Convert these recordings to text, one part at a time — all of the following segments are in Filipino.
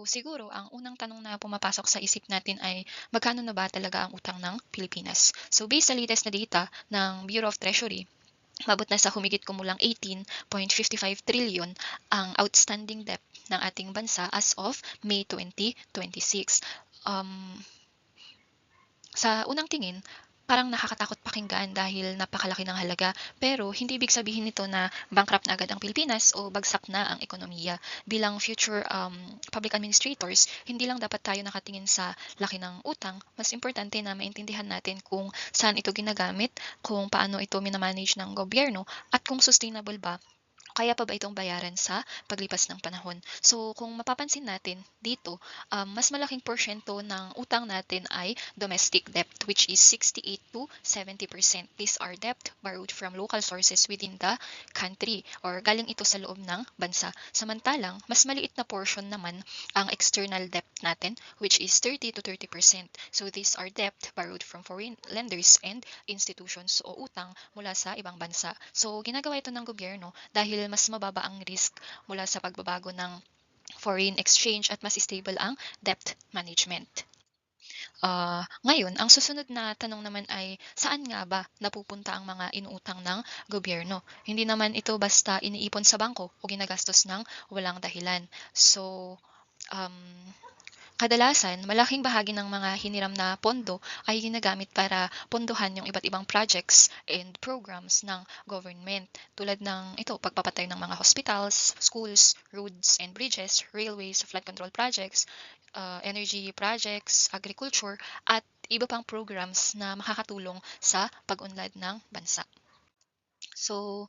siguro ang unang tanong na pumapasok sa isip natin ay magkano na ba talaga ang utang ng Pilipinas? So based sa latest na data ng Bureau of Treasury, umabot na sa humigit kumulang 18.55 trillion ang outstanding debt ng ating bansa as of May 2026. Um, sa unang tingin, parang nakakatakot pakinggan dahil napakalaki ng halaga, pero hindi ibig sabihin nito na bankrupt na agad ang Pilipinas o bagsak na ang ekonomiya. Bilang future public administrators, hindi lang dapat tayo nakatingin sa laki ng utang, mas importante na maintindihan natin kung saan ito ginagamit, kung paano ito minamanage ng gobyerno, at kung sustainable ba kaya pa ba itong bayaran sa paglipas ng panahon. So kung mapapansin natin dito, mas malaking porsyento ng utang natin ay domestic debt, which is 68 to 70%. These are debt borrowed from local sources within the country or galing ito sa loob ng bansa. Samantalang, mas maliit na portion naman ang external debt natin, which is 30 to 30%. So these are debt borrowed from foreign lenders and institutions o utang mula sa ibang bansa. So ginagawa ito ng gobyerno dahil mas mababa ang risk mula sa pagbabago ng foreign exchange at mas stable ang debt management. Ngayon, ang susunod na tanong naman ay saan nga ba napupunta ang mga inuutang ng gobyerno? Hindi naman ito basta iniipon sa bangko o ginagastos ng walang dahilan. So, um, kadalasan, malaking bahagi ng mga hiniram na pondo ay ginagamit para pondohan yung iba't ibang projects and programs ng government. Tulad ng ito, pagpapatayo ng mga hospitals, schools, roads and bridges, railways, flood control projects, energy projects, agriculture, at iba pang programs na makakatulong sa pag-unlad ng bansa. So,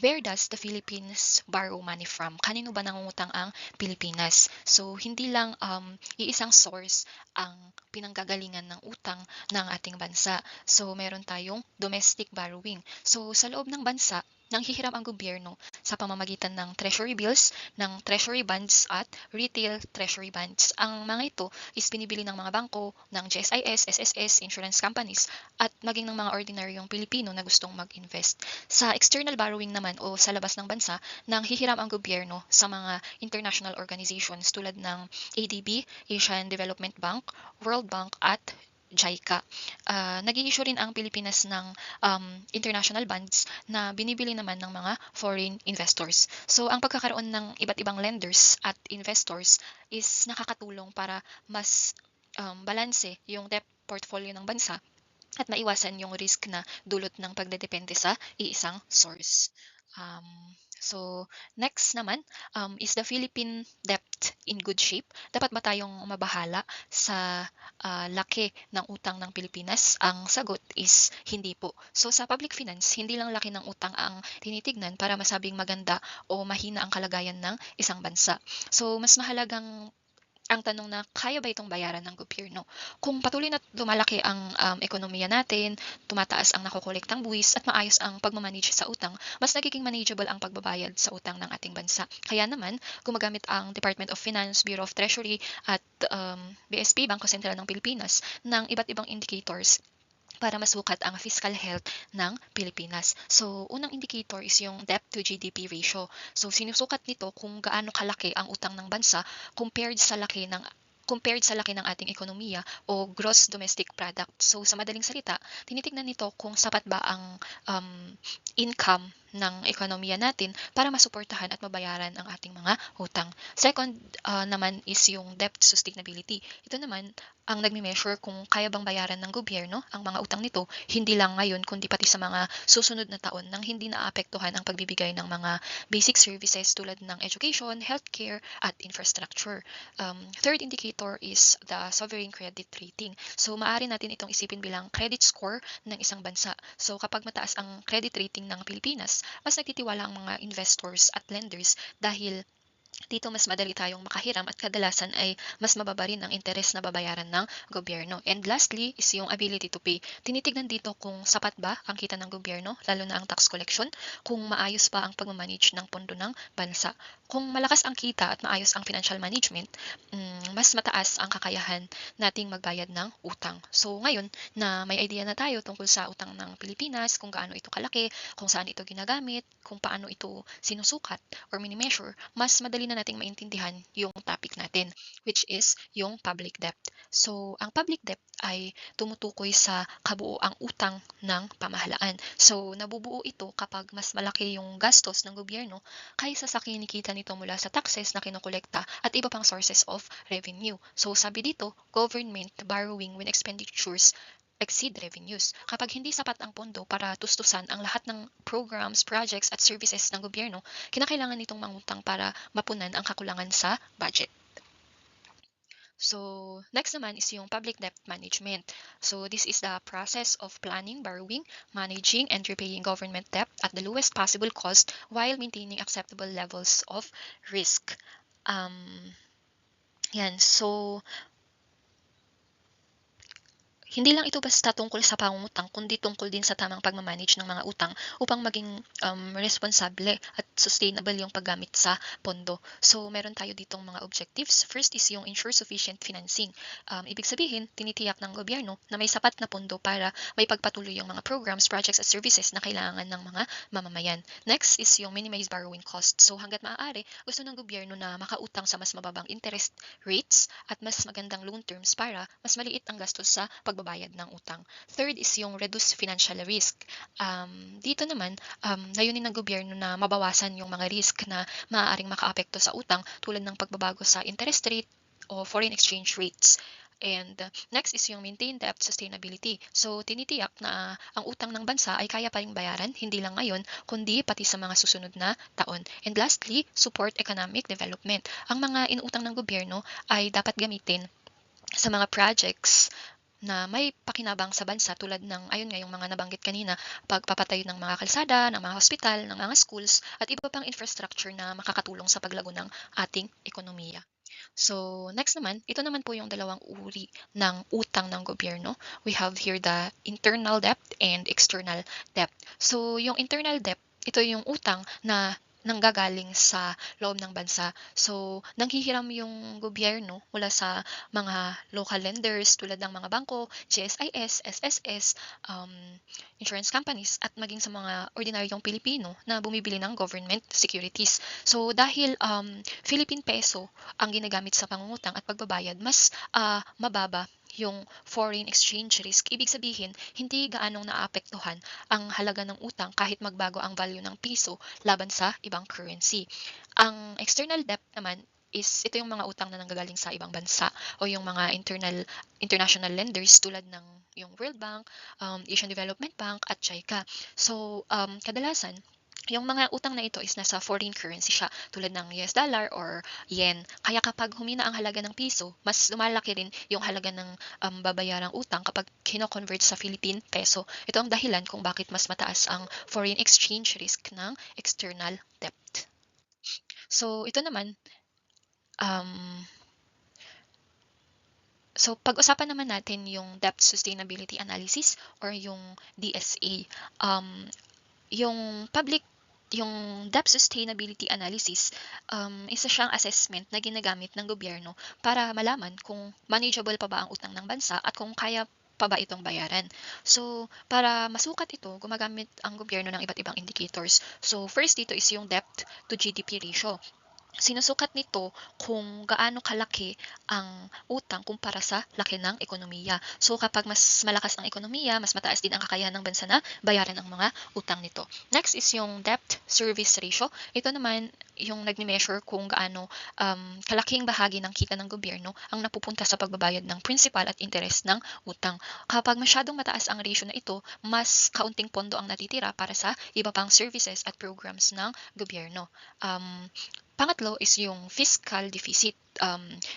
where does the Philippines borrow money from? Kanino ba nangungutang ang Pilipinas? So, hindi lang iisang source ang pinanggagalingan ng utang ng ating bansa. So, meron tayong domestic borrowing. So, sa loob ng bansa, nanghihiram ang gobyerno sa pamamagitan ng treasury bills, ng treasury bonds at retail treasury bonds. Ang mga ito is binibili ng mga bangko, ng GSIS, SSS, insurance companies, at maging ng mga ordinaryong Pilipino na gustong mag-invest. Sa external borrowing naman o sa labas ng bansa, nanghihiram ang gobyerno sa mga international organizations tulad ng ADB, Asian Development Bank, World Bank at JICA. Nag-i-issue rin ang Pilipinas ng international bonds na binibili naman ng mga foreign investors. So ang pagkakaroon ng iba't ibang lenders at investors is nakakatulong para mas balanse yung debt portfolio ng bansa at maiwasan yung risk na dulot ng pagdedepende sa iisang source. So, next naman, is the Philippine debt in good shape? Dapat ba tayong mabahala sa laki ng utang ng Pilipinas? Ang sagot is hindi po. So, sa public finance, hindi lang laki ng utang ang tinitignan para masabing maganda o mahina ang kalagayan ng isang bansa. So, mas mahalagang ang tanong na kaya ba itong bayaran ng gobyerno? Kung patuloy na lumalaki ang ekonomiya natin, tumataas ang nakokolektang buwis at maayos ang pagmamanage sa utang, mas nagiging manageable ang pagbabayad sa utang ng ating bansa. Kaya naman, gumagamit ang Department of Finance, Bureau of Treasury at BSP, Bangko Sentral ng Pilipinas, ng iba't ibang indicators para masukat ang fiscal health ng Pilipinas. So, unang indicator is yung debt to GDP ratio. So, sinusukat nito kung gaano kalaki ang utang ng bansa compared sa laki ng ating ekonomiya o gross domestic product. So, sa madaling salita, tinitignan nito kung sapat ba ang income ng ekonomiya natin para masuportahan at mabayaran ang ating mga utang. Second naman is yung debt sustainability. Ito naman ang nagme-measure kung kaya bang bayaran ng gobyerno ang mga utang nito, hindi lang ngayon kundi pati sa mga susunod na taon nang hindi naapektuhan ang pagbibigay ng mga basic services tulad ng education, healthcare, at infrastructure. Third indicator is the sovereign credit rating. So maaari natin itong isipin bilang credit score ng isang bansa. So kapag mataas ang credit rating ng Pilipinas, mas nagtitiwala ang mga investors at lenders dahil dito mas madali tayong makahiram at kadalasan ay mas mababa rin ang interes na babayaran ng gobyerno. And lastly is yung ability to pay. Tinitignan dito kung sapat ba ang kita ng gobyerno, lalo na ang tax collection, kung maayos ba ang pagmamanage ng pondo ng bansa. Kung malakas ang kita at maayos ang financial management, mas mataas ang kakayahan nating magbayad ng utang. So ngayon na may idea na tayo tungkol sa utang ng Pilipinas, kung gaano ito kalaki, kung saan ito ginagamit, kung paano ito sinusukat or mini-measure, mas madali madali na nating maintindihan yung topic natin, which is yung public debt. So, ang public debt ay tumutukoy sa kabuuang utang ng pamahalaan. So, nabubuo ito kapag mas malaki yung gastos ng gobyerno kaysa sa kinikita nito mula sa taxes na kinukolekta at iba pang sources of revenue. So, sabi dito, government borrowing when expenditures exceed revenues. Kapag hindi sapat ang pondo para tustusan ang lahat ng programs, projects at services ng gobyerno, kinakailangan nitong mangutang para mapunan ang kakulangan sa budget. So, next naman is yung public debt management. So, this is the process of planning, borrowing, managing, and repaying government debt at the lowest possible cost while maintaining acceptable levels of risk. Yan. So, hindi lang ito basta tungkol sa pangungutang, kundi tungkol din sa tamang pagmamanage ng mga utang upang maging responsable at sustainable yung paggamit sa pondo. So, meron tayo ditong mga objectives. First is yung ensure sufficient financing. Ibig sabihin, tinitiyak ng gobyerno na may sapat na pondo para may pagpatuloy yung mga programs, projects at services na kailangan ng mga mamamayan. Next is yung minimize borrowing cost. So, hanggat maaari, gusto ng gobyerno na makautang sa mas mababang interest rates at mas magandang loan terms para mas maliit ang gastos sa pagbabayad ng utang. Third is yung reduce financial risk. Dito naman, layunin ng gobyerno na mabawasan yung mga risk na maaaring makaapekto sa utang tulad ng pagbabago sa interest rate o foreign exchange rates. And next is yung maintain debt sustainability. So, tinitiyak na ang utang ng bansa ay kaya pa ring bayaran, hindi lang ngayon, kundi pati sa mga susunod na taon. And lastly, support economic development. Ang mga inutang ng gobyerno ay dapat gamitin sa mga projects na may pakinabang sa bansa tulad ng ayun nga yung mga nabanggit kanina, pagpapatayo ng mga kalsada, ng mga hospital, ng mga schools at iba pang infrastructure na makakatulong sa paglago ng ating ekonomiya. So, next naman, ito naman po yung dalawang uri ng utang ng gobyerno. We have here the internal debt and external debt. So, yung internal debt, ito yung utang na nanggagaling sa loob ng bansa. So, nanghihiram yung gobyerno mula sa mga local lenders tulad ng mga bangko, GSIS, SSS, um, insurance companies, at maging sa mga ordinaryong Pilipino na bumibili ng government securities. So, dahil Philippine peso ang ginagamit sa pangungutang at pagbabayad, mas mababa yung foreign exchange risk. Ibig sabihin, hindi gaanong naapektuhan ang halaga ng utang kahit magbago ang value ng piso laban sa ibang currency. Ang external debt naman is ito yung mga utang na nanggagaling sa ibang bansa o yung mga international lenders tulad ng yung World Bank, Asian Development Bank at JICA. So, kadalasan yung mga utang na ito is nasa foreign currency siya, tulad ng US dollar or yen. Kaya kapag humina ang halaga ng piso, mas lumalaki rin yung halaga ng babayarang utang kapag kino-convert sa Philippine peso. Ito ang dahilan kung bakit mas mataas ang foreign exchange risk ng external debt. So, ito naman, so pag-usapan naman natin yung debt sustainability analysis or yung DSA. Yung debt sustainability analysis, isa siyang assessment na ginagamit ng gobyerno para malaman kung manageable pa ba ang utang ng bansa at kung kaya pa ba itong bayaran. So, para masukat ito, gumagamit ang gobyerno ng iba't ibang indicators. So, first dito is yung debt to GDP ratio. Sinusukat nito kung gaano kalaki ang utang kumpara sa laki ng ekonomiya. So kapag mas malakas ang ekonomiya, mas mataas din ang kakayahan ng bansa na bayaran ang mga utang nito. Next is yung debt service ratio. Ito naman yung nagme-measure kung gaano kalaking bahagi ng kita ng gobyerno ang napupunta sa pagbabayad ng principal at interest ng utang. Kapag masyadong mataas ang ratio na ito, mas kaunting pondo ang natitira para sa iba pang services at programs ng gobyerno. Pangatlo is yung fiscal deficit.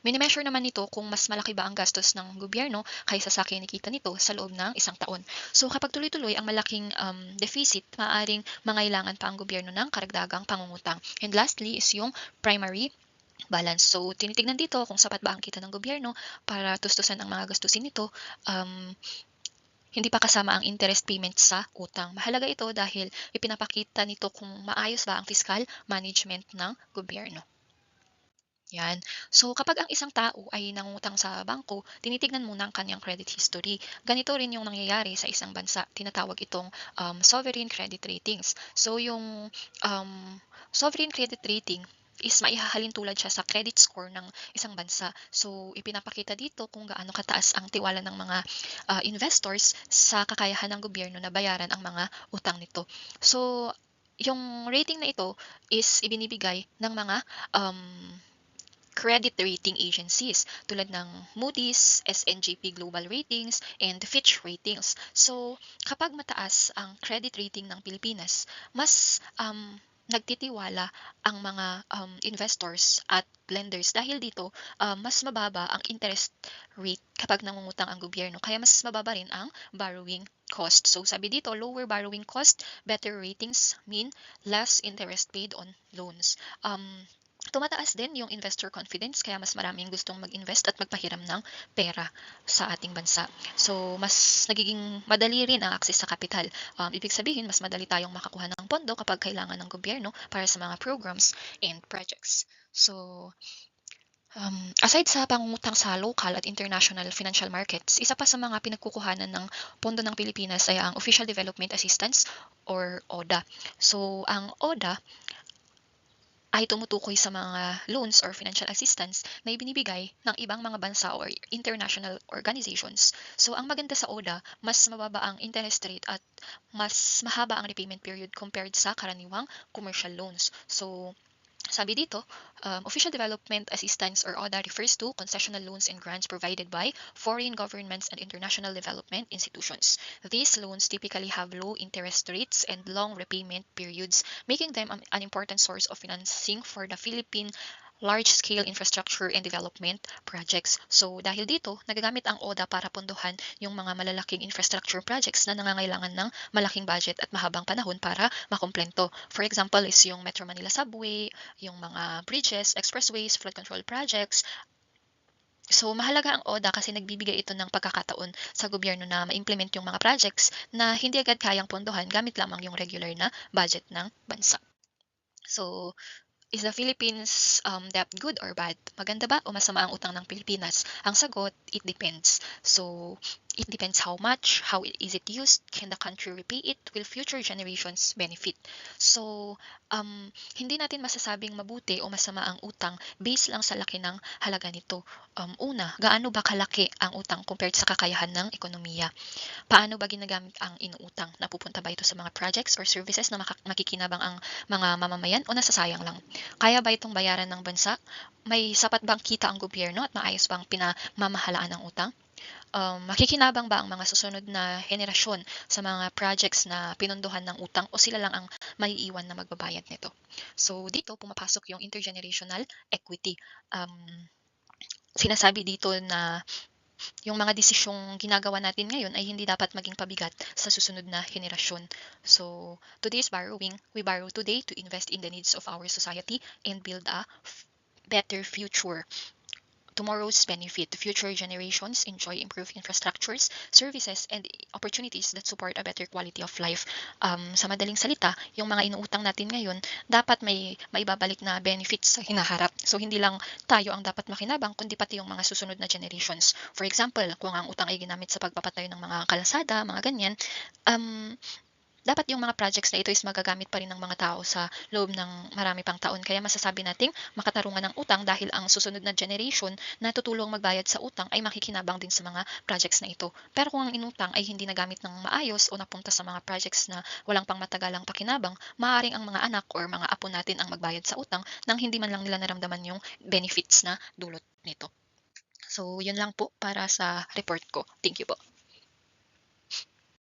Minimeasure naman nito kung mas malaki ba ang gastos ng gobyerno kaysa sa kinikita nito sa loob ng isang taon. So kapag tuloy-tuloy ang malaking deficit, maaaring mangailangan pa ang gobyerno ng karagdagang pangungutang. And lastly is yung primary balance. So tinitignan dito kung sapat ba ang kita ng gobyerno para tustusan ang mga gastusin nito. Hindi pa kasama ang interest payments sa utang. Mahalaga ito dahil ipinapakita nito kung maayos ba ang fiscal management ng gobyerno. Yan. So, kapag ang isang tao ay nangungutang sa bangko, tinitignan muna ang kanyang credit history. Ganito rin yung nangyayari sa isang bansa. Tinatawag itong sovereign credit ratings. So, yung sovereign credit rating is maihahalin tulad siya sa credit score ng isang bansa. So, ipinapakita dito kung gaano kataas ang tiwala ng mga investors sa kakayahan ng gobyerno na bayaran ang mga utang nito. So, yung rating na ito is ibinibigay ng mga um, credit rating agencies tulad ng Moody's, S&P Global Ratings, and Fitch Ratings. So, kapag mataas ang credit rating ng Pilipinas, mas nagtitiwala ang mga investors at lenders dahil dito mas mababa ang interest rate kapag nangungutang ang gobyerno. Kaya mas mababa rin ang borrowing cost. So sabi dito, lower borrowing cost, better ratings mean less interest paid on loans. Tumataas din yung investor confidence kaya mas maraming gustong mag-invest at magpahiram ng pera sa ating bansa. So, mas nagiging madali rin ang access sa kapital. Ibig sabihin, mas madali tayong makakuha ng pondo kapag kailangan ng gobyerno para sa mga programs and projects. So, aside sa pangungutang sa local at international financial markets, isa pa sa mga pinagkukuhanan ng pondo ng Pilipinas ay ang Official Development Assistance or ODA. So, ang ODA ay tumutukoy sa mga loans or financial assistance na ibinibigay ng ibang mga bansa or international organizations. So, ang maganda sa ODA, mas mababa ang interest rate at mas mahaba ang repayment period compared sa karaniwang commercial loans. So, sabi dito, official development assistance or ODA refers to concessional loans and grants provided by foreign governments and international development institutions. These loans typically have low interest rates and long repayment periods, making them an important source of financing for the Philippine large-scale infrastructure and development projects. So dahil dito, nagagamit ang ODA para pondohan yung mga malalaking infrastructure projects na nangangailangan ng malaking budget at mahabang panahon para makumpleto. For example is yung Metro Manila Subway, yung mga bridges, expressways, flood control projects. So mahalaga ang ODA kasi nagbibigay ito ng pagkakataon sa gobyerno na ma-implement yung mga projects na hindi agad kayang pondohan gamit lamang yung regular na budget ng bansa. So, is the Philippines debt good or bad? Maganda ba o masama ang utang ng Pilipinas? Ang sagot, it depends. So, it depends how much, how is it used, can the country repay it, will future generations benefit? So, hindi natin masasabing mabuti o masama ang utang based lang sa laki ng halaga nito. Una, gaano ba kalaki ang utang compared sa kakayahan ng ekonomiya? Paano ba ginagamit ang inuutang? Napupunta ba ito sa mga projects or services na makikinabang ang mga mamamayan o nasasayang lang? Kaya ba itong bayaran ng bansa? May sapat bang kita ang gobyerno at maayos bang pinamamahalaan ng utang? Makikinabang ba ang mga susunod na henerasyon sa mga projects na pinondohan ng utang o sila lang ang maiiwan na magbabayad nito? So dito pumapasok yung intergenerational equity. Sinasabi dito na yung mga desisyong ginagawa natin ngayon ay hindi dapat maging pabigat sa susunod na henerasyon. So, today's borrowing, we borrow today to invest in the needs of our society and build a better future. Tomorrow's benefit, future generations enjoy improved infrastructures, services, and opportunities that support a better quality of life. Sa madaling salita, yung mga inuutang natin ngayon, dapat may maibabalik na benefits sa hinaharap. So, hindi lang tayo ang dapat makinabang, kundi pati yung mga susunod na generations. For example, kung ang utang ay ginamit sa pagpapatayo ng mga kalsada, mga ganyan, dapat yung mga projects na ito is magagamit pa rin ng mga tao sa loob ng marami pang taon. Kaya masasabi nating makatarungan ng utang dahil ang susunod na generation na tutulong magbayad sa utang ay makikinabang din sa mga projects na ito. Pero kung ang inutang ay hindi nagamit ng maayos o napunta sa mga projects na walang pangmatagalang pakinabang, maaaring ang mga anak or mga apo natin ang magbayad sa utang nang hindi man lang nila naramdaman yung benefits na dulot nito. So, yun lang po para sa report ko. Thank you po.